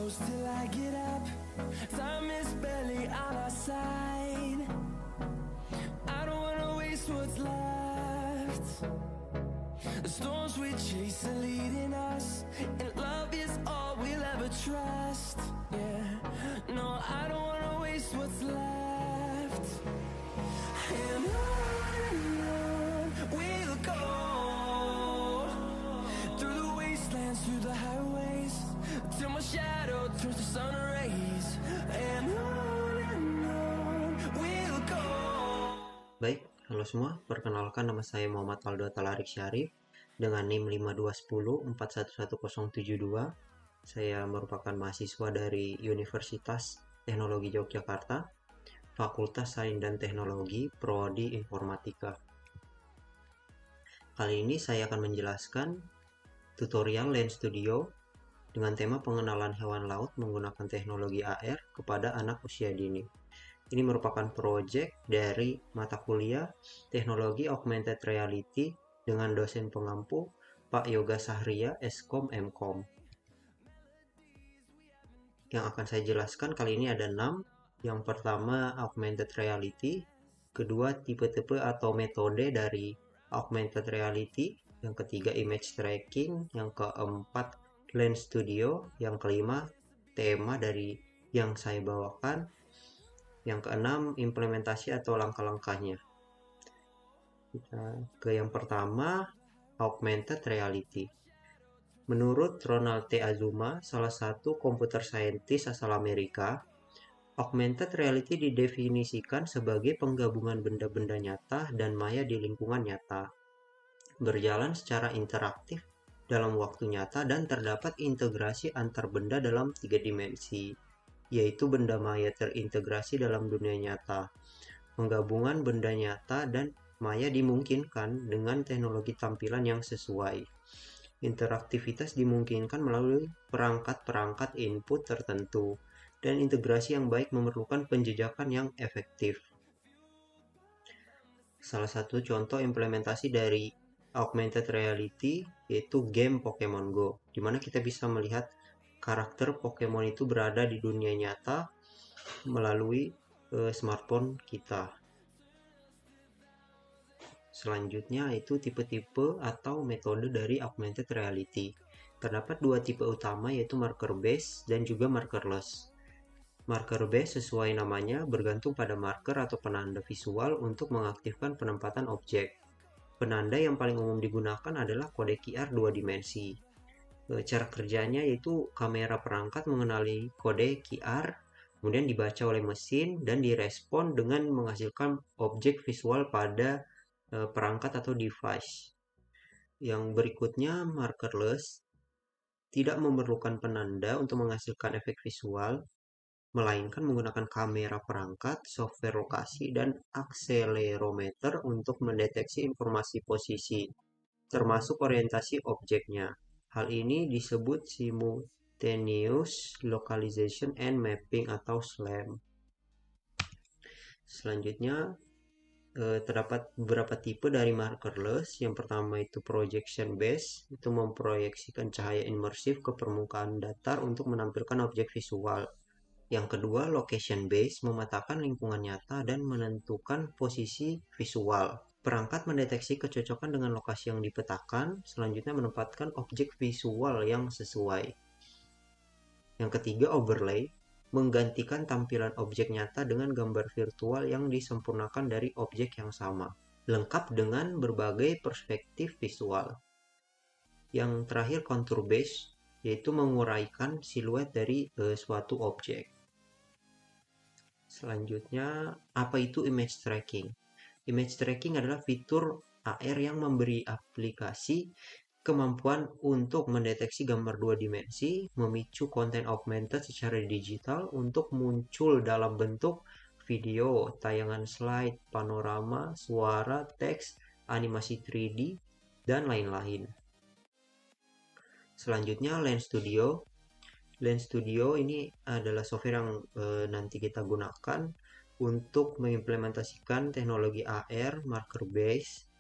close till I get up. Time is barely on our side. I don't wanna waste what's left. The storms we chase are leading us, and love is all we'll ever trust. Yeah, no, I don't wanna waste what's left. And on we'll go, through the wastelands, through the highways, till my shadow turns to sun rays. And on we'll go. Baik, halo semua, perkenalkan nama saya Muhammad Aldo Talarik Syarif dengan NIM 5210411072. Saya merupakan mahasiswa dari Universitas Teknologi Yogyakarta, Fakultas Sains dan Teknologi, Prodi Informatika. Kali ini saya akan menjelaskan tutorial Land Studio dengan tema pengenalan hewan laut menggunakan teknologi AR kepada anak usia dini. Ini merupakan proyek dari mata kuliah Teknologi Augmented Reality dengan dosen pengampu Pak Yoga Sahria, Eskom Mkom. Yang akan saya jelaskan kali ini ada 6. Yang pertama Augmented Reality, kedua tipe-tipe atau metode dari Augmented Reality, yang ketiga Image Tracking, yang keempat Land Studio, yang kelima tema dari yang saya bawakan, yang keenam implementasi atau langkah-langkahnya. Kita ke yang pertama, Augmented Reality. Menurut Ronald T. Azuma, salah satu computer scientist asal Amerika, Augmented Reality didefinisikan sebagai penggabungan benda-benda nyata dan maya di lingkungan nyata, berjalan secara interaktif dalam waktu nyata dan terdapat integrasi antar benda dalam 3 dimensi, yaitu benda maya terintegrasi dalam dunia nyata. Penggabungan benda nyata dan maya dimungkinkan dengan teknologi tampilan yang sesuai. Interaktivitas dimungkinkan melalui perangkat-perangkat input tertentu, dan integrasi yang baik memerlukan penjejakan yang efektif. Salah satu contoh implementasi dari Augmented Reality yaitu game Pokemon Go, di mana kita bisa melihat karakter Pokemon itu berada di dunia nyata melalui smartphone kita. Selanjutnya itu tipe-tipe atau metode dari Augmented Reality. Terdapat 2 tipe utama yaitu marker based dan juga markerless. Marker based sesuai namanya bergantung pada marker atau penanda visual untuk mengaktifkan penempatan objek. Penanda yang paling umum digunakan adalah kode QR 2 dimensi. Cara kerjanya yaitu kamera perangkat mengenali kode QR, kemudian dibaca oleh mesin dan direspon dengan menghasilkan objek visual pada perangkat atau device. Yang berikutnya markerless, tidak memerlukan penanda untuk menghasilkan efek visual, melainkan menggunakan kamera perangkat, software lokasi, dan akselerometer untuk mendeteksi informasi posisi, termasuk orientasi objeknya. Hal ini disebut Simultaneous Localization and Mapping atau SLAM. Selanjutnya, terdapat beberapa tipe dari markerless. Yang pertama itu projection based, itu memproyeksikan cahaya imersif ke permukaan datar untuk menampilkan objek visual. Yang kedua location based, memetakan lingkungan nyata dan menentukan posisi visual. Perangkat mendeteksi kecocokan dengan lokasi yang dipetakan, selanjutnya menempatkan objek visual yang sesuai. Yang ketiga overlay, menggantikan tampilan objek nyata dengan gambar virtual yang disempurnakan dari objek yang sama, lengkap dengan berbagai perspektif visual. Yang terakhir contour based, yaitu menguraikan siluet dari suatu objek. Selanjutnya, apa itu image tracking? Image tracking adalah fitur AR yang memberi aplikasi kemampuan untuk mendeteksi gambar 2 dimensi, memicu konten augmented secara digital untuk muncul dalam bentuk video, tayangan slide, panorama, suara, teks, animasi 3D, dan lain-lain. Selanjutnya Land Studio. Land Studio ini adalah software yang nanti kita gunakan untuk mengimplementasikan teknologi AR marker base,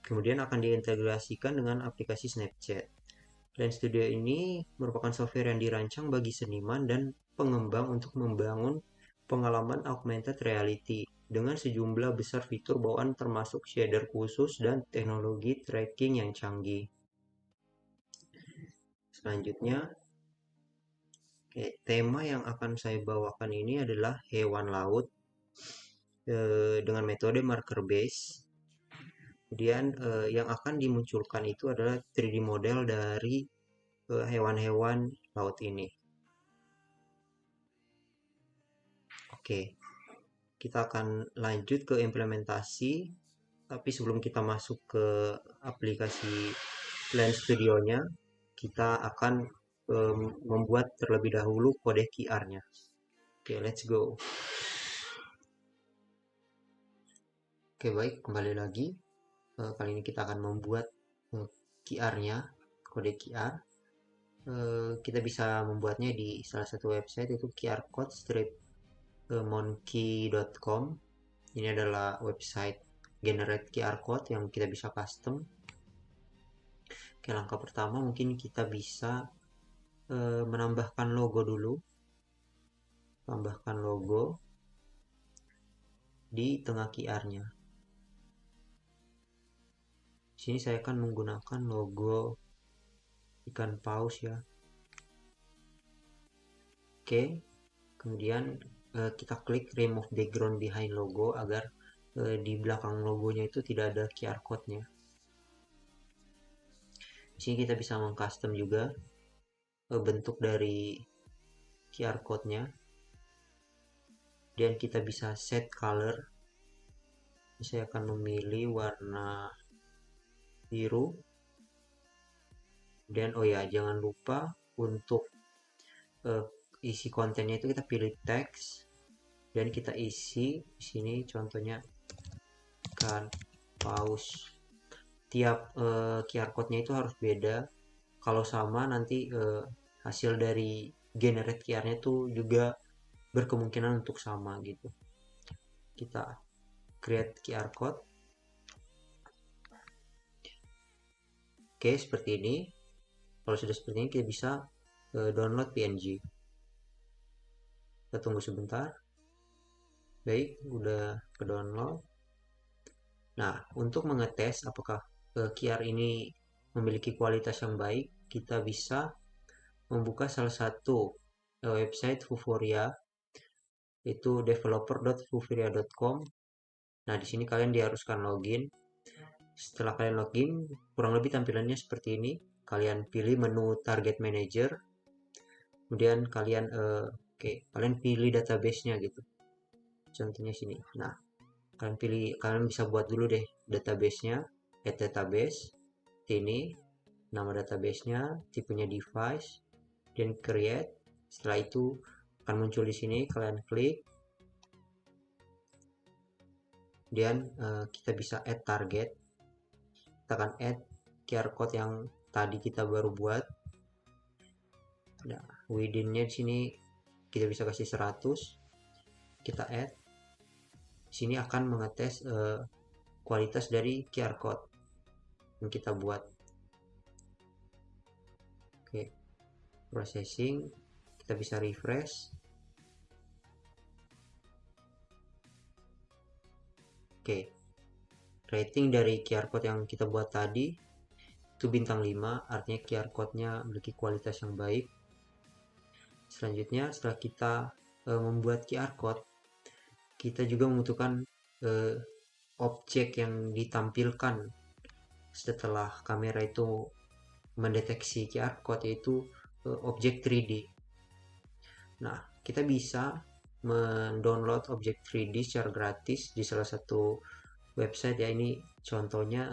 kemudian akan diintegrasikan dengan aplikasi Snapchat. Plan Studio ini merupakan software yang dirancang bagi seniman dan pengembang untuk membangun pengalaman augmented reality dengan sejumlah besar fitur bawaan termasuk shader khusus dan teknologi tracking yang canggih. Selanjutnya, tema yang akan saya bawakan ini adalah hewan laut dengan metode marker base. Kemudian yang akan dimunculkan itu adalah 3D model dari hewan-hewan laut ini. Oke, kita akan lanjut ke implementasi. Tapi sebelum kita masuk ke aplikasi Plan Studio-nya, kita akan membuat terlebih dahulu kode QR-nya. Oke, let's go. Oke, baik, kembali lagi. Kali ini kita akan membuat QR-nya, kode QR. Kita bisa membuatnya di salah satu website, yaitu qrcode-monkey.com. Ini adalah website generate QR code yang kita bisa custom. Oke, langkah pertama mungkin kita bisa menambahkan logo dulu. Tambahkan logo di tengah QR-nya. Sini saya akan menggunakan logo ikan paus ya. Oke, kemudian kita klik remove background behind logo agar di belakang logonya itu tidak ada QR code-nya. Di sini kita bisa mengcustom juga bentuk dari QR code-nya. Dan kita bisa set color. Saya akan memilih warna biru. Dan oh ya, jangan lupa untuk isi kontennya itu kita pilih teks dan kita isi di sini contohnya kan paus. Tiap QR code-nya itu harus beda. Kalau sama nanti hasil dari generate QR-nya itu juga berkemungkinan untuk sama gitu. Kita create QR code. Oke, seperti ini. Kalau sudah seperti ini kita bisa download PNG. Kita tunggu sebentar. Baik, udah ke download. Nah, untuk mengetes apakah QR ini memiliki kualitas yang baik, kita bisa membuka salah satu website Vuforia, yaitu developer.vuforia.com. Nah, di sini kalian diharuskan login. Setelah kalian login, kurang lebih tampilannya seperti ini. Kalian pilih menu Target Manager, kemudian kalian kalian pilih database-nya gitu. Contohnya sini. Nah, kalian bisa buat dulu deh database-nya, add database. Ini nama database-nya, tipenya device, dan create. Setelah itu akan muncul di sini, kalian klik. Kemudian kita bisa add target. Kita akan add QR code yang tadi kita baru buat. Nah, within-nya di sini kita bisa kasih 100. Kita add. Di sini akan mengetes kualitas dari QR code yang kita buat. Oke, processing. Kita bisa refresh. Oke, rating dari QR code yang kita buat tadi itu bintang 5, artinya QR code-nya memiliki kualitas yang baik. Selanjutnya, setelah kita membuat QR code, kita juga membutuhkan objek yang ditampilkan setelah kamera itu mendeteksi QR code, yaitu objek 3D. Nah, kita bisa mendownload objek 3D secara gratis di salah satu website ya. Ini contohnya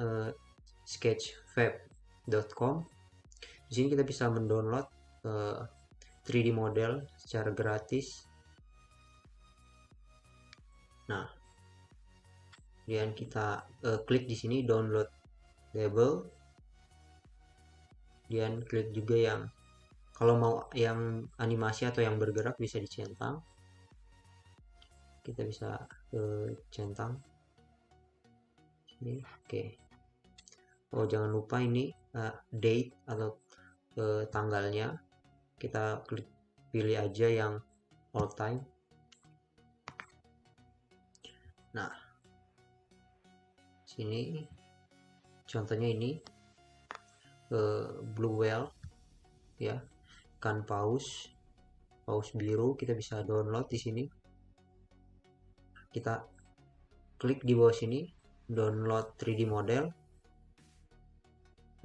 sketchfab.com. Di sini kita bisa mendownload 3D model secara gratis. Nah, kemudian kita klik di sini download label. Kemudian klik juga yang kalau mau yang animasi atau yang bergerak bisa dicentang. Kita bisa centang ini. Oke. Oh, jangan lupa ini date atau tanggalnya, kita klik pilih aja yang all time. Nah, sini contohnya ini blue whale ya, ikan paus biru, kita bisa download di sini. Kita klik di bawah sini download 3D model.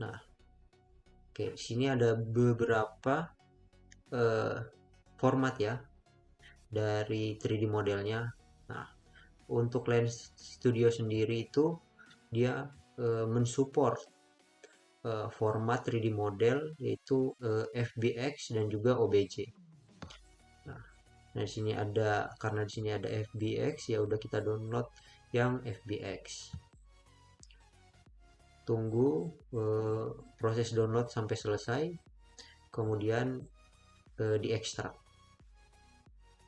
Nah, oke, sini ada beberapa format ya dari 3D modelnya. Nah, untuk Lens Studio sendiri itu dia mensupport format 3D model yaitu FBX dan juga OBJ. Nah, di sini ada, karena di sini ada FBX, ya udah kita download yang FBX. Tunggu proses download sampai selesai, kemudian diekstrak.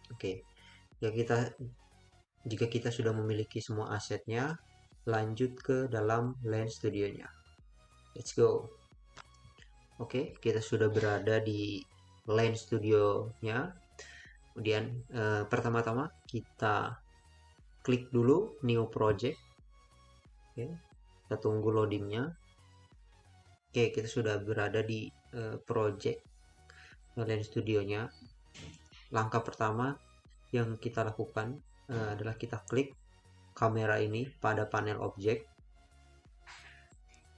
Oke, ya jika kita sudah memiliki semua asetnya, lanjut ke dalam Lens Studio-nya. Let's go. Oke, kita sudah berada di Lens Studio-nya. Kemudian pertama-tama kita klik dulu New Project. Oke, kita tunggu loadingnya. Oke, kita sudah berada di project Lens Studio-nya. Langkah pertama yang kita lakukan adalah kita klik kamera ini pada panel objek.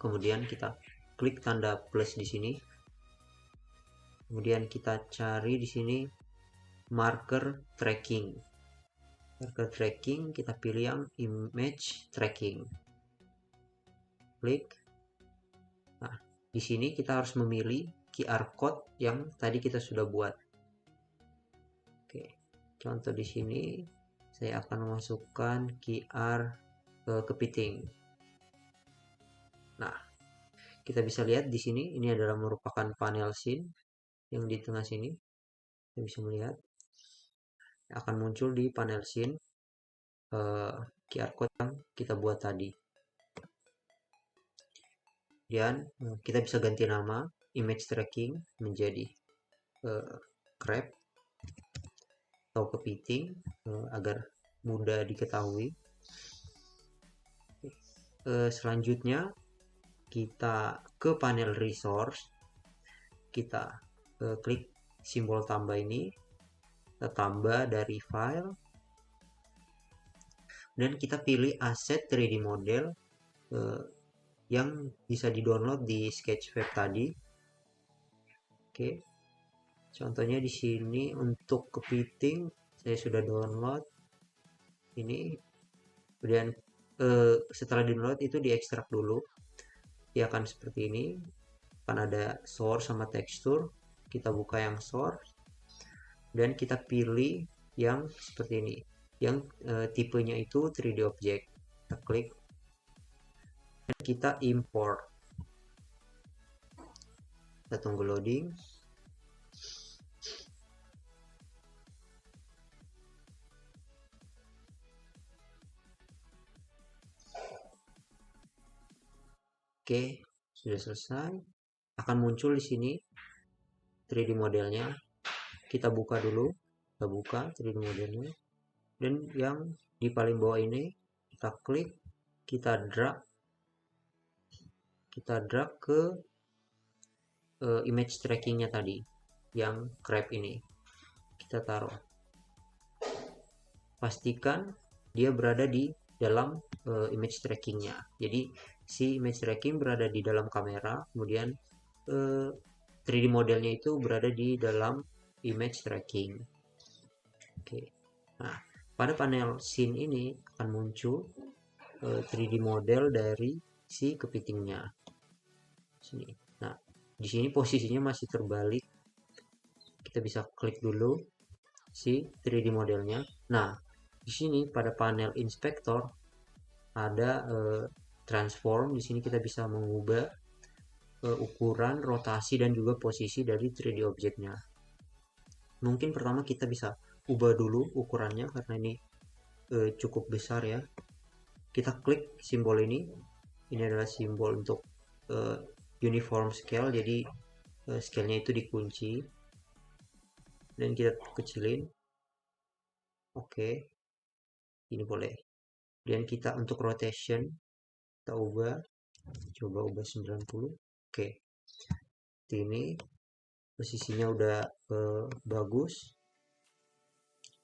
Kemudian kita klik tanda plus di sini. Kemudian kita cari di sini marker tracking. Marker tracking, kita pilih yang image tracking. Klik. Nah, di sini kita harus memilih QR code yang tadi kita sudah buat. Oke, contoh di sini saya akan memasukkan QR kepiting. Nah, kita bisa lihat di sini ini adalah merupakan panel scene yang di tengah sini. Kita bisa melihat akan muncul di panel scene QR code yang kita buat tadi. Dan kita bisa ganti nama image tracking menjadi crab atau kepiting agar mudah diketahui. Selanjutnya kita ke panel resource, kita klik simbol tambah ini, kita tambah dari file, dan kita pilih aset 3D model yang bisa di-download di Sketchfab tadi. Oke, contohnya di sini untuk kepiting saya sudah download ini. Kemudian setelah di-download itu diekstrak dulu. Ya akan seperti ini, akan ada source sama tekstur. Kita buka yang source dan kita pilih yang seperti ini, yang tipenya itu 3D object. Kita klik dan kita import. Kita tunggu loading. Oke, sudah selesai. Akan muncul di sini 3D modelnya. Kita buka dulu. Kita buka 3D modelnya. Dan yang di paling bawah ini kita klik, kita drag ke image trackingnya tadi, yang crab ini. Kita taruh. Pastikan dia berada di dalam image trackingnya. Jadi si image tracking berada di dalam kamera, kemudian 3D modelnya itu berada di dalam image tracking. Oke. Nah, pada panel scene ini akan muncul 3D model dari si kepitingnya. Sini. Nah, di sini posisinya masih terbalik. Kita bisa klik dulu si 3D modelnya. Nah, di sini pada panel inspector ada transform. Di sini kita bisa mengubah ukuran, rotasi, dan juga posisi dari 3D objeknya. Mungkin pertama kita bisa ubah dulu ukurannya karena ini cukup besar ya. Kita klik simbol ini. Ini adalah simbol untuk uniform scale. Jadi scale-nya itu dikunci dan kita kecilin. Oke, ini boleh. Dan kita untuk rotation kita ubah, coba ubah 90. Oke, ini posisinya udah bagus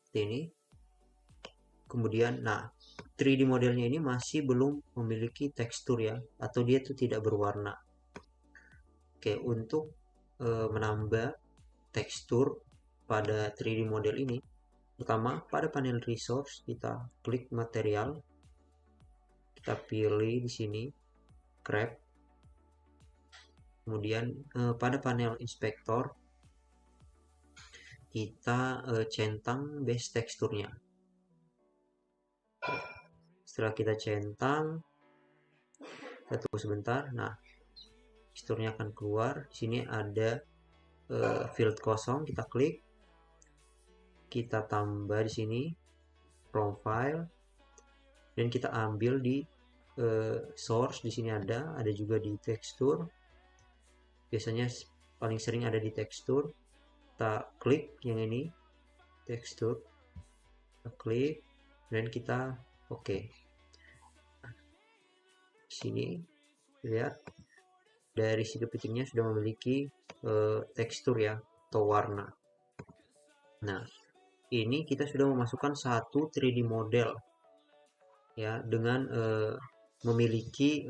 seperti ini. Kemudian nah 3D modelnya ini masih belum memiliki tekstur ya, atau dia itu tidak berwarna. Oke, untuk menambah tekstur pada 3D model ini, pertama pada panel resource kita klik material, kita pilih di sini crop. Kemudian pada panel inspektor kita centang base teksturnya. Setelah kita centang, kita tunggu sebentar. Nah, teksturnya akan keluar. Di sini ada field kosong, kita klik, kita tambah di sini from file, dan kita ambil di source. Di sini ada juga di tekstur. Biasanya paling sering ada di tekstur. Kita klik yang ini tekstur, kita klik dan kita oke. Sini lihat dari si kepitingnya sudah memiliki tekstur ya atau warna. Nah, ini kita sudah memasukkan satu 3D model ya dengan memiliki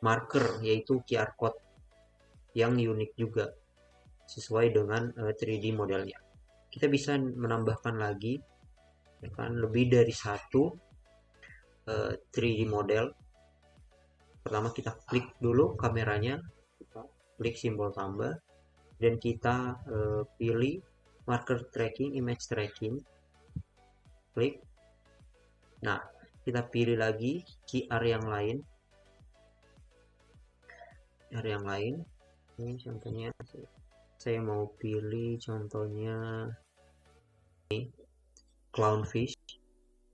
marker yaitu QR code yang unik juga sesuai dengan 3D modelnya. Kita bisa menambahkan lagi ya kan, lebih dari satu 3D model. Pertama kita klik dulu kameranya, kita klik simbol tambah dan kita pilih marker tracking, image tracking, klik. Nah, kita pilih lagi QR yang lain, ini contohnya saya mau pilih contohnya ini clownfish,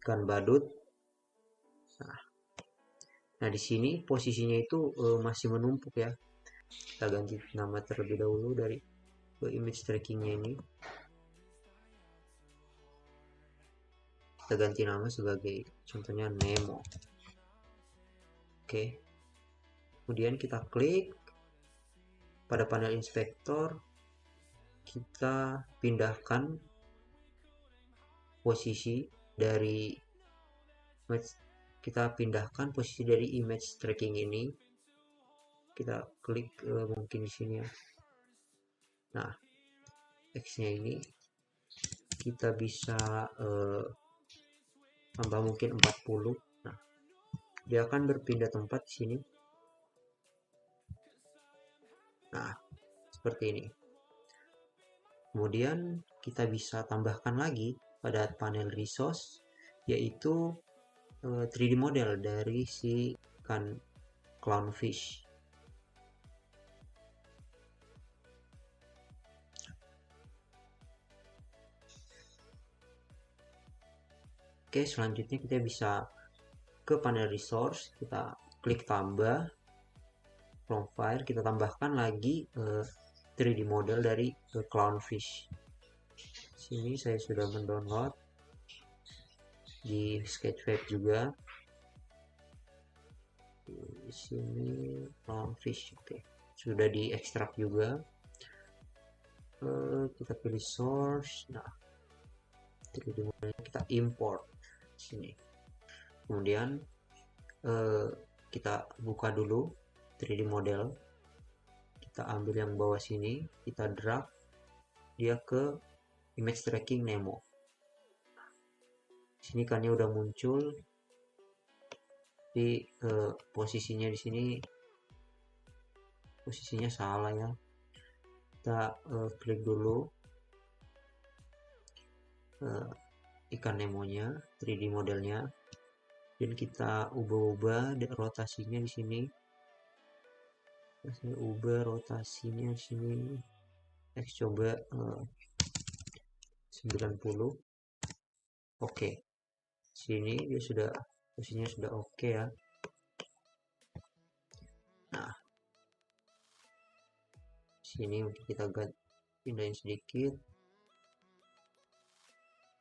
ikan badut. Nah, di sini posisinya itu masih menumpuk ya. Kita ganti nama terlebih dahulu dari image trackingnya ini. Kita ganti nama sebagai contohnya Nemo. Oke. Kemudian kita klik pada panel inspektor, kita pindahkan posisi dari image tracking ini. Kita klik mungkin di sini ya. Nah, X-nya ini kita bisa tambah mungkin 40. Nah, dia akan berpindah tempat di sini. Nah, seperti ini. Kemudian kita bisa tambahkan lagi pada panel resource, yaitu 3D model dari si ikan clownfish. Oke, selanjutnya kita bisa ke panel resource, kita klik tambah from file, kita tambahkan lagi 3D model dari clownfish. Sini saya sudah mendownload di Sketchfab juga. Di sini clownfish, oke, sudah diekstrak juga. Kita pilih source. Nah, 3D modelnya kita import sini. Kemudian kita buka dulu 3D model, kita ambil yang bawah sini, kita drag dia ke image tracking Nemo. Sini kan dia udah muncul di posisinya. Di sini posisinya salah ya. Kita klik dulu ikan Nemonya, 3D modelnya, dan kita ubah-ubah rotasinya di sini. Saya ubah rotasinya di sini. X coba 90. Oke. Sini dia sudah posisinya sudah oke ya. Nah, Sini mungkin kita pindahin sedikit.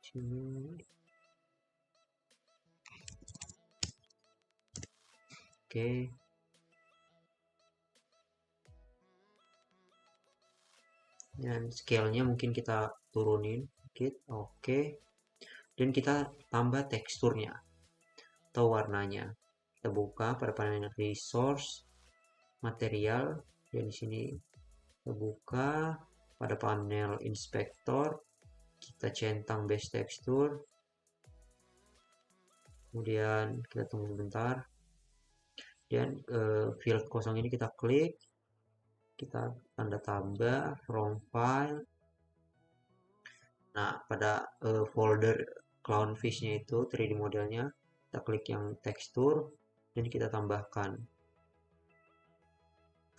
Sini. Oke. Dan scale-nya mungkin kita turunin sedikit. Oke. Dan kita tambah teksturnya atau warnanya. Kita buka pada panel resource, material, dan di sini kita buka pada panel inspector, kita centang base texture, kemudian kita tunggu sebentar, dan field kosong ini kita klik, kita tanda tambah from file. Nah, pada folder clownfish-nya itu 3D modelnya, kita klik yang tekstur dan kita tambahkan.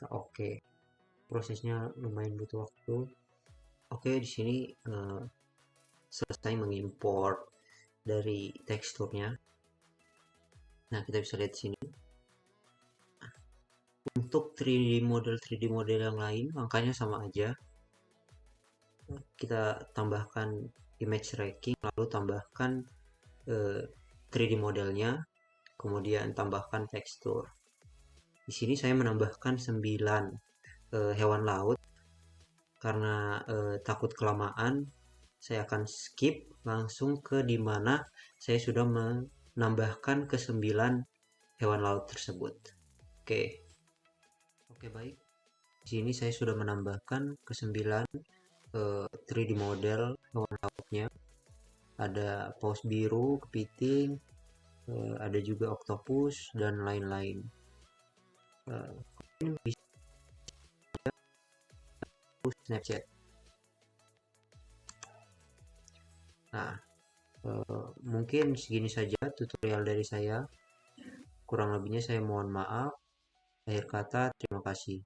Nah, oke. Prosesnya lumayan butuh waktu. Oke, di sini selesai mengimport dari teksturnya. Nah, kita bisa lihat di sini. Untuk 3D model yang lain, angkanya sama aja. Kita tambahkan image tracking, lalu tambahkan 3D modelnya, kemudian tambahkan tekstur. Di sini saya menambahkan 9 hewan laut karena takut kelamaan. Saya akan skip langsung ke dimana saya sudah menambahkan ke 9 hewan laut tersebut. Oke, baik. Di sini saya sudah menambahkan ke 9 3D model hewan lautnya. Ada paus biru, kepiting, ada juga octopus dan lain-lain. Ini bisa Snapchat. Nah, mungkin segini saja tutorial dari saya. Kurang lebihnya saya mohon maaf. Akhir kata, terima kasih.